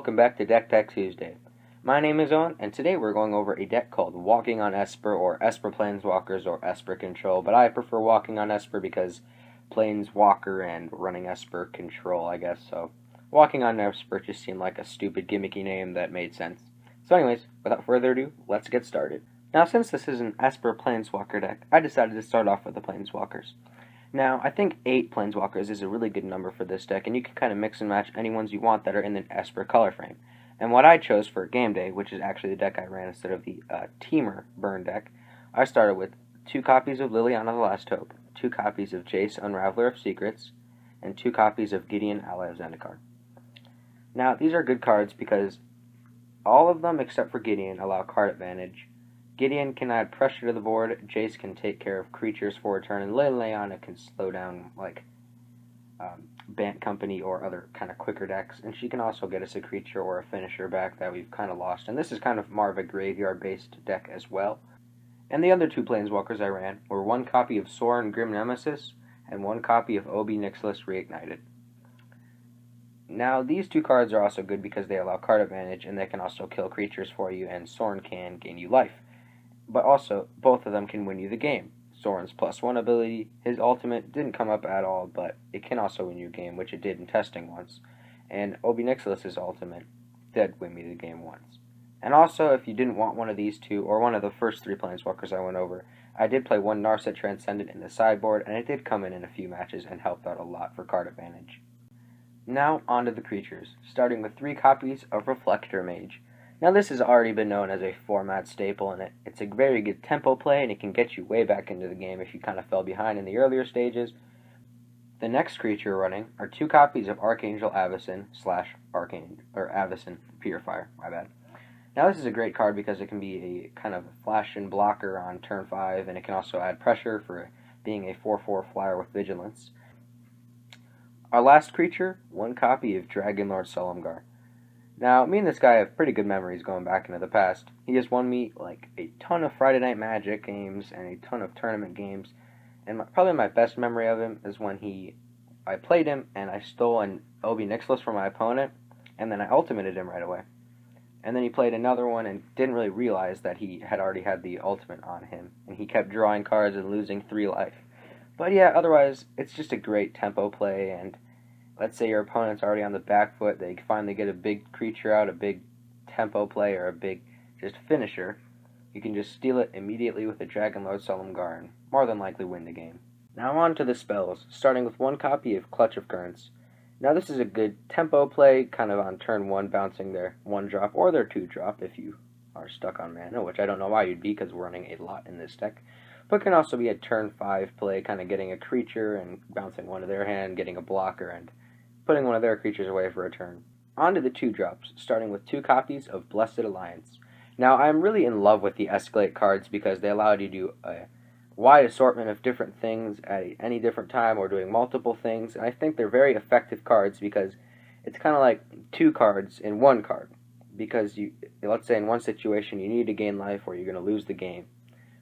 welcome back to Deck Tech Tuesday. My name is Owen, and today we're going over a deck called Walking on Esper, or Esper Planeswalkers, or Esper Control, but I prefer Walking on Esper because Planeswalker and running Esper Control, I guess, so Walking on Esper just seemed like a stupid gimmicky name that made sense. So anyways, without further ado, let's get started. Now, since this is an Esper Planeswalker deck, I decided to start off with the Planeswalkers. Now, I think 8 Planeswalkers is a really good number for this deck, and you can kind of mix and match any ones you want that are in the Esper color frame. And what I chose for game day, which is actually the deck I ran instead of the Teamer burn deck, I started with 2 copies of Lilliana the Last Hope, 2 copies of Jace, Unraveler of Secrets, and 2 copies of Gideon, Ally of Zendikar. Now, these are good cards because all of them except for Gideon allow card advantage. Gideon can add pressure to the board, Jace can take care of creatures for a turn, and Lilliana can slow down, like, Bant Company or other kind of quicker decks, and she can also get us a creature or a finisher back that we've kind of lost, and this is kind of more of a graveyard-based deck as well. And the other 2 Planeswalkers I ran were 1 copy of Sorin Grim Nemesis, and 1 copy of Nixilis Reignited. Now, these 2 cards are also good because they allow card advantage, and they can also kill creatures for you, and Sorin can gain you life. But also, both of them can win you the game. Sorin's +1 ability, his ultimate didn't come up at all, but it can also win you a game, which it did in testing once. And Nixilis' ultimate did win me the game once. And also, if you didn't want one of these 2, or one of the first 3 Planeswalkers I went over, I did play 1 Narset Transcendent in the sideboard, and it did come in a few matches and helped out a lot for card advantage. Now, on to the creatures, starting with 3 copies of Reflector Mage. Now, this has already been known as a format staple, and it's a very good tempo play, and it can get you way back into the game if you kind of fell behind in the earlier stages. The next creature running are 2 copies of Archangel Avacyn Avacyn Purifier, my bad. Now, this is a great card because it can be a kind of flash and blocker on turn 5, and it can also add pressure for being a 4/4 flyer with Vigilance. Our last creature, 1 copy of Dragonlord Silumgar. Now, me and this guy have pretty good memories going back into the past. He has won me, like, a ton of Friday Night Magic games and a ton of tournament games. And probably my best memory of him is when I played him and I stole an Nixilis from my opponent, and then I ultimated him right away. And then he played another one and didn't really realize that he had already had the ultimate on him. And he kept drawing cards and losing 3 life. But yeah, otherwise, it's just a great tempo play, and let's say your opponent's already on the back foot, they finally get a big creature out, a big tempo play, or a big just finisher. You can just steal it immediately with a Dragonlord Silumgar and more than likely win the game. Now on to the spells, starting with 1 copy of Cluich of Currents. Now this is a good tempo play, kind of on turn 1, bouncing their 1-drop or their 2-drop if you are stuck on mana, which I don't know why you'd be because we're running a lot in this deck. But can also be a turn 5 play, kind of getting a creature and bouncing one of their hand, getting a blocker, and putting one of their creatures away for a turn. On to the 2-drops, starting with 2 copies of Blessed Alliance. Now, I'm really in love with the Escalate cards because they allow you to do a wide assortment of different things at any different time or doing multiple things. And I think they're very effective cards because it's kind of like 2 cards in 1 card. Because let's say in one situation you need to gain life or you're going to lose the game.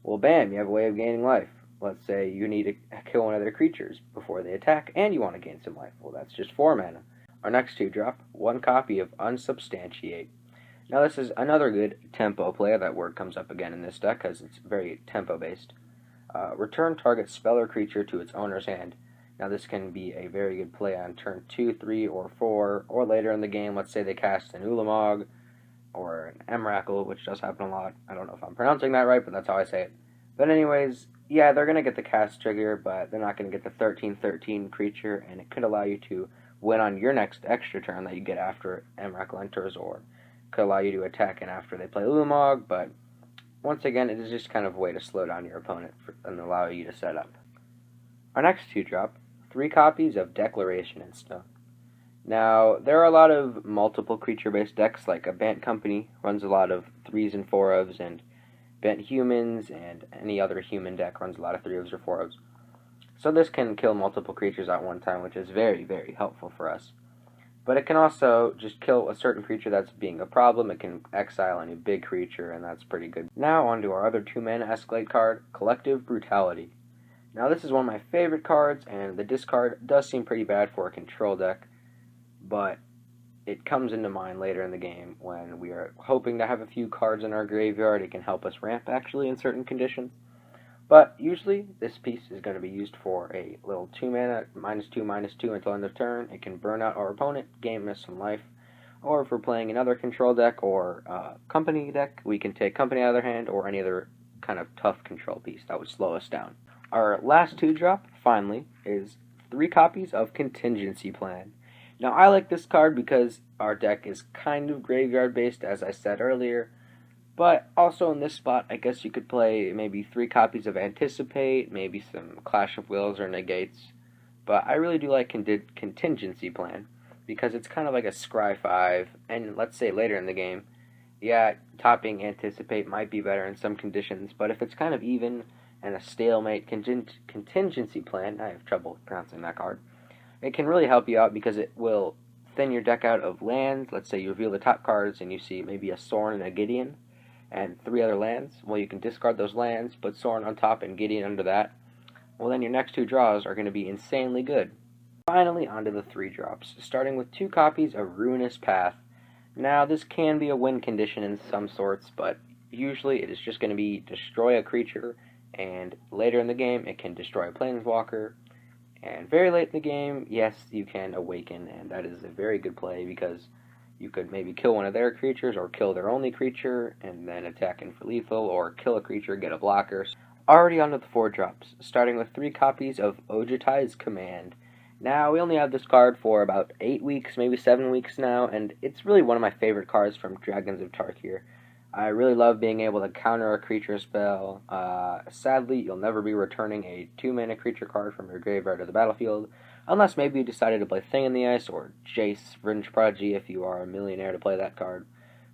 Well, bam, you have a way of gaining life. Let's say you need to kill one of their creatures before they attack, and you want to gain some life. Well, that's just 4 mana. Our next 2-drop, 1 copy of Unsubstantiate. Now, this is another good tempo play. That word comes up again in this deck because it's very tempo-based. Return target spell or creature to its owner's hand. Now, this can be a very good play on turn 2, 3, or 4, or later in the game. Let's say they cast an Ulamog or an Emrakul, which does happen a lot. I don't know if I'm pronouncing that right, but that's how I say it. But anyways, yeah, they're going to get the cast trigger, but they're not going to get the 13/13 creature, and it could allow you to win on your next extra turn that you get after Emrakul enters, or could allow you to attack in after they play Ulamog, but once again, it is just kind of a way to slow down your opponent and allow you to set up. Our next 2-drop, 3 copies of Declaration in Stone. Now, there are a lot of multiple creature-based decks, like a Bant Company runs a lot of 3s and 4-ofs, and Bent Humans and any other human deck runs a lot of 3-ofs or 4-ofs. So this can kill multiple creatures at one time, which is very, very helpful for us. But it can also just kill a certain creature that's being a problem. It can exile any big creature, and that's pretty good. Now on to our other 2-mana Escalate card, Collective Brutality. Now this is one of my favorite cards, and the discard does seem pretty bad for a control deck, but it comes into mind later in the game when we are hoping to have a few cards in our graveyard. It can help us ramp, actually, in certain conditions. But usually, this piece is going to be used for a little 2-mana, -2/-2 until end of turn. It can burn out our opponent, gain us some life. Or if we're playing another control deck or company deck, we can take company out of their hand or any other kind of tough control piece that would slow us down. Our last 2-drop, finally, is 3 copies of Contingency Plan. Now, I like this card because our deck is kind of graveyard-based, as I said earlier. But also in this spot, I guess you could play maybe 3 copies of Anticipate, maybe some Clash of Wills or Negates. But I really do like Contingency Plan, because it's kind of like a Scry 5, and let's say later in the game, yeah, topping Anticipate might be better in some conditions, but if it's kind of even and a stalemate Contingency Plan, I have trouble pronouncing that card, it can really help you out because it will thin your deck out of lands. Let's say you reveal the top cards and you see maybe a Sorin and a Gideon, and 3 other lands. Well, you can discard those lands, put Sorin on top and Gideon under that. Well, then your next 2 draws are going to be insanely good. Finally, onto the 3 drops, starting with 2 copies of Ruinous Path. Now, this can be a win condition in some sorts, but usually it is just going to be destroy a creature, and later in the game it can destroy a planeswalker. And very late in the game, yes, you can awaken, and that is a very good play because you could maybe kill one of their creatures or kill their only creature and then attack in for lethal, or kill a creature, get a blocker. Already onto the 4 drops, starting with 3 copies of Ojutai's Command. Now, we only have this card for about 8 weeks, maybe 7 weeks now, and it's really one of my favorite cards from Dragons of Tarkir. I really love being able to counter a creature spell. Sadly, you'll never be returning a 2-mana creature card from your graveyard to the battlefield, unless maybe you decided to play Thing in the Ice or Jace, Fringe Prodigy if you are a millionaire to play that card.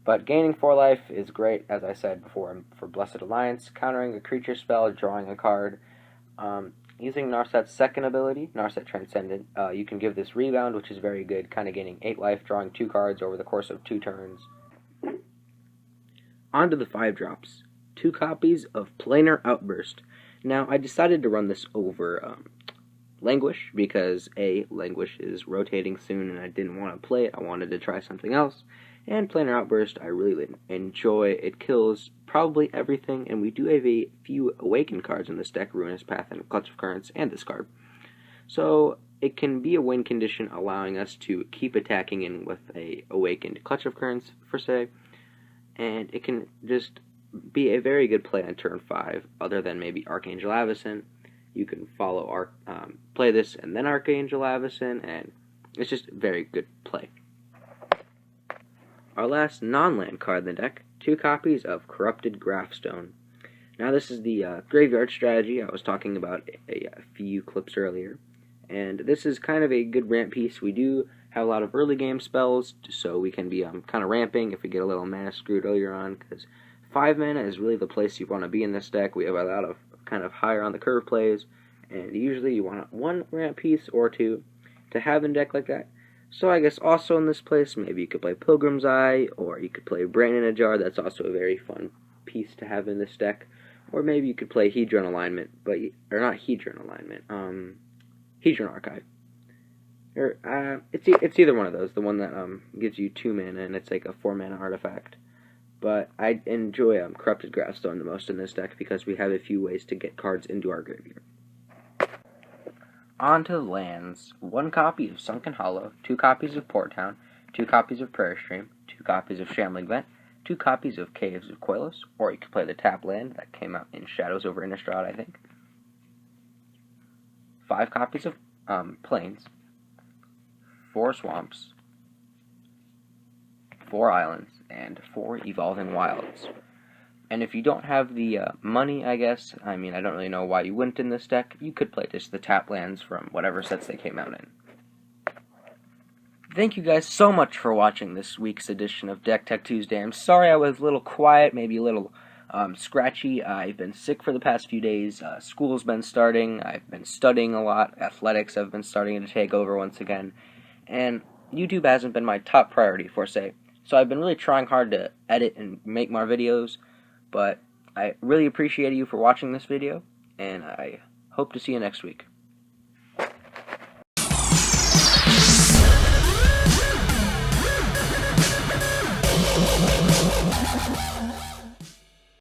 But gaining 4 life is great, as I said before, for Blessed Alliance, countering a creature spell, drawing a card. Using Narset's second ability, Narset Transcendent, you can give this Rebound, which is very good, kind of gaining 8 life, drawing 2 cards over the course of 2 turns. On to the 5 drops. 2 copies of Planar Outburst. Now, I decided to run this over Languish, because A, Languish is rotating soon and I didn't want to play it. I wanted to try something else. And Planar Outburst, I really enjoy. It kills probably everything, and we do have a few Awakened cards in this deck, Ruinous Path and Cluich of Currents, and this card. So, it can be a win condition, allowing us to keep attacking in with a Awakened Cluich of Currents, per se. And it can just be a very good play on turn 5, other than maybe Archangel Avacyn. You can play this and then Archangel Avacyn, and it's just a very good play. Our last non-land card in the deck, 2 copies of Corrupted Grafstone. Now, this is the graveyard strategy I was talking about a few clips earlier, and this is kind of a good ramp piece. We do have a lot of early game spells, so we can be kind of ramping if we get a little mana screwed earlier on, because 5 mana is really the place you want to be in this deck. We have a lot of kind of higher on the curve plays, and usually you want 1 ramp piece or 2 to have in a deck like that. So I guess also in this place, maybe you could play Pilgrim's Eye, or you could play Brain in a Jar. That's also a very fun piece to have in this deck. Or maybe you could play Hedron Alignment, or not Hedron Alignment, Hedron Archive. It's either one of those, the one that gives you 2 mana and it's like a 4 mana artifact. But I enjoy Corrupted Grafstone the most in this deck because we have a few ways to get cards into our graveyard. On to the lands. 1 copy of Sunken Hollow, 2 copies of Port Town, 2 copies of Prayer Stream, 2 copies of Shambling Vent, 2 copies of Caves of Koilos, or you could play the tap land that came out in Shadows over Innistrad, I think. 5 copies of Plains, 4 Swamps, 4 Islands, and 4 Evolving Wilds. And if you don't have the money, I guess, I mean, I don't really know why you wouldn't in this deck, you could play just the tap lands from whatever sets they came out in. Thank you guys so much for watching this week's edition of Deck Tech Tuesday. I'm sorry I was a little quiet, maybe a little scratchy. I've been sick for the past few days. School's been starting. I've been studying a lot. Athletics have been starting to take over once again. And YouTube hasn't been my top priority, for say. So I've been really trying hard to edit and make more videos. But I really appreciate you for watching this video, and I hope to see you next week.